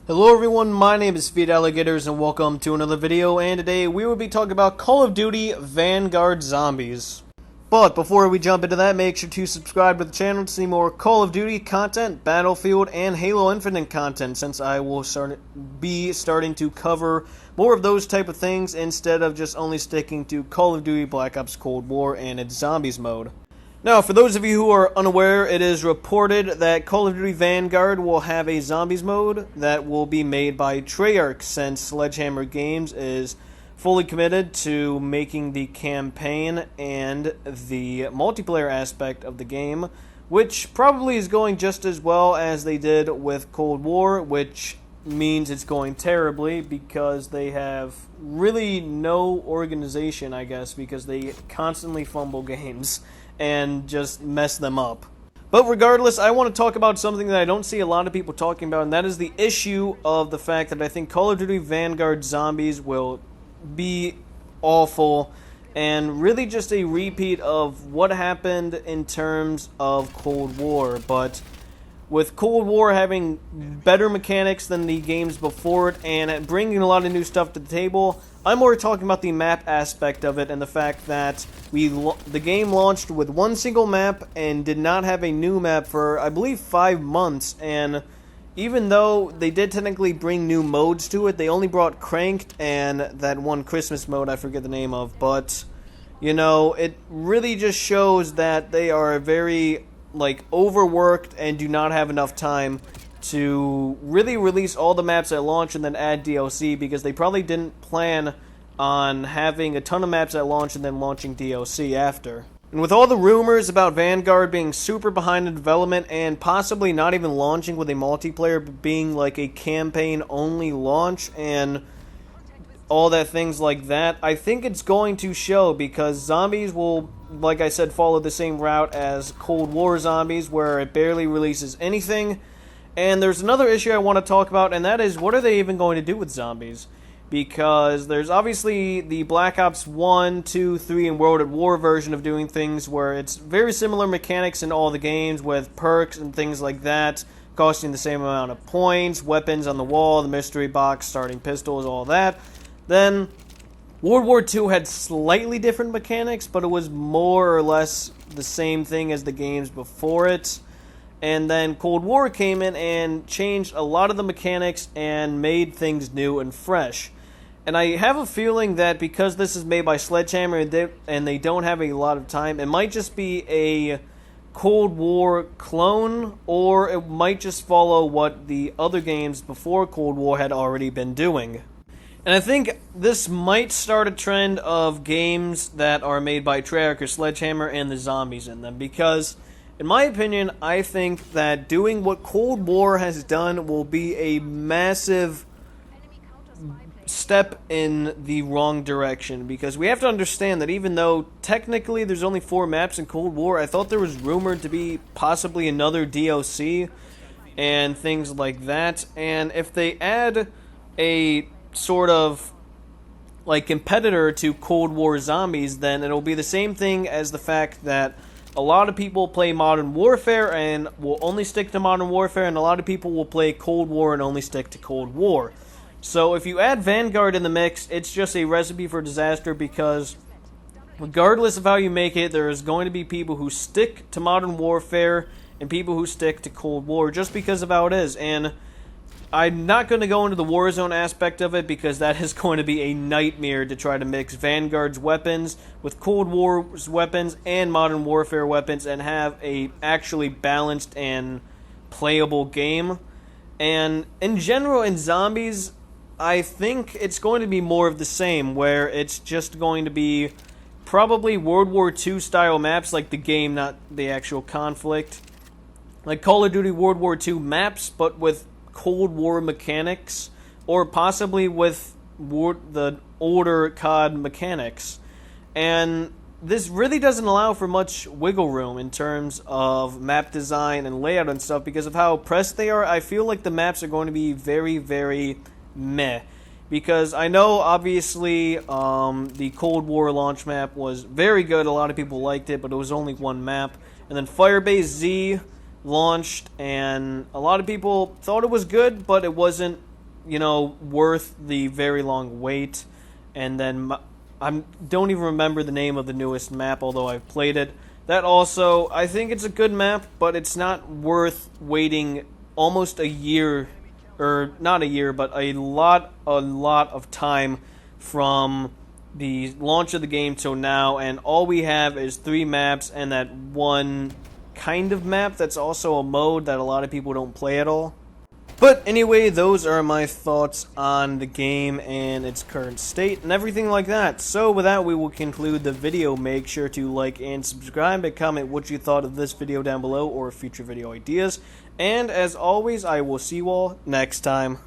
Hello everyone, my name is Speed Alligators and welcome to another video, and today we will be talking about Call of Duty Vanguard Zombies. But before we jump into that, make sure to subscribe to the channel to see more Call of Duty content, Battlefield, and Halo Infinite content, since I will be starting to cover more of those type of things instead of just only sticking to Call of Duty Black Ops Cold War and its Zombies mode. Now, for those of you who are unaware, it is reported that Call of Duty Vanguard will have a Zombies mode that will be made by Treyarch, since Sledgehammer Games is fully committed to making the campaign and the multiplayer aspect of the game, which probably is going just as well as they did with Cold War, which means it's going terribly because they have really no organization, I guess, because they constantly fumble games and just mess them up. But regardless, I want to talk about something that I don't see a lot of people talking about, and that is the issue of the fact that I think Call of Duty Vanguard Zombies will be awful and really just a repeat of what happened in terms of Cold War. But with Cold War having better mechanics than the games before it and bringing a lot of new stuff to the table, I'm more talking about the map aspect of it and the fact that the game launched with one single map and did not have a new map for, I believe, 5 months. And even though they did technically bring new modes to it, they only brought Cranked and that one Christmas mode I forget the name of. But, you know, it really just shows that they are very overworked and do not have enough time to really release all the maps at launch and then add DLC, because they probably didn't plan on having a ton of maps at launch and then launching DLC after. And with all the rumors about Vanguard being super behind in development and possibly not even launching with a multiplayer, but being like a campaign-only launch and all that things like that, I think it's going to show, because Zombies will, like I said, follow the same route as Cold War Zombies, where it barely releases anything. And there's another issue I want to talk about, and that is, what are they even going to do with Zombies? Because there's obviously the Black Ops 1, 2, 3, and World at War version of doing things where it's very similar mechanics in all the games with perks and things like that, costing the same amount of points, weapons on the wall, the mystery box, starting pistols, all that. Then World War II had slightly different mechanics, but it was more or less the same thing as the games before it. And then Cold War came in and changed a lot of the mechanics and made things new and fresh. And I have a feeling that because this is made by Sledgehammer and they don't have a lot of time, it might just be a Cold War clone, or it might just follow what the other games before Cold War had already been doing. And I think this might start a trend of games that are made by Treyarch or Sledgehammer and the zombies in them, because in my opinion, I think that doing what Cold War has done will be a massive step in the wrong direction, because we have to understand that even though technically there's only 4 maps in Cold War, I thought there was rumored to be possibly another DLC and things like that. And if they add a sort of competitor to Cold War Zombies, then it'll be the same thing as the fact that a lot of people play Modern Warfare and will only stick to Modern Warfare, and a lot of people will play Cold War and only stick to Cold War. So if you add Vanguard in the mix, it's just a recipe for disaster, because regardless of how you make it, there is going to be people who stick to Modern Warfare and people who stick to Cold War just because of how it is. And I'm not going to go into the Warzone aspect of it, because that is going to be a nightmare to try to mix Vanguard's weapons with Cold War's weapons and Modern Warfare weapons and have a actually balanced and playable game. And in general, in Zombies, I think it's going to be more of the same, where it's just going to be probably World War II style maps, like the game, not the actual conflict. Like Call of Duty World War II maps, but with Cold War mechanics, or possibly with the older COD mechanics. And this really doesn't allow for much wiggle room in terms of map design and layout and stuff, because of how pressed they are. I feel like the maps are going to be very, very meh. Because I know, obviously, the Cold War launch map was very good. A lot of people liked it, but it was only one map. And then Firebase Z launched, and a lot of people thought it was good, but it wasn't worth the very long wait. And then I don't even remember the name of the newest map, although I've played it. That also, I think it's a good map, but it's not worth waiting almost a year, or not a year, but a lot of time from the launch of the game till now, and all we have is 3 maps and that one kind of map that's also a mode that a lot of people don't play at all. But anyway, those are my thoughts on the game and its current state and everything like that. So with that, we will conclude the video. Make sure to like and subscribe and comment what you thought of this video down below or future video ideas. And as always, I will see you all next time.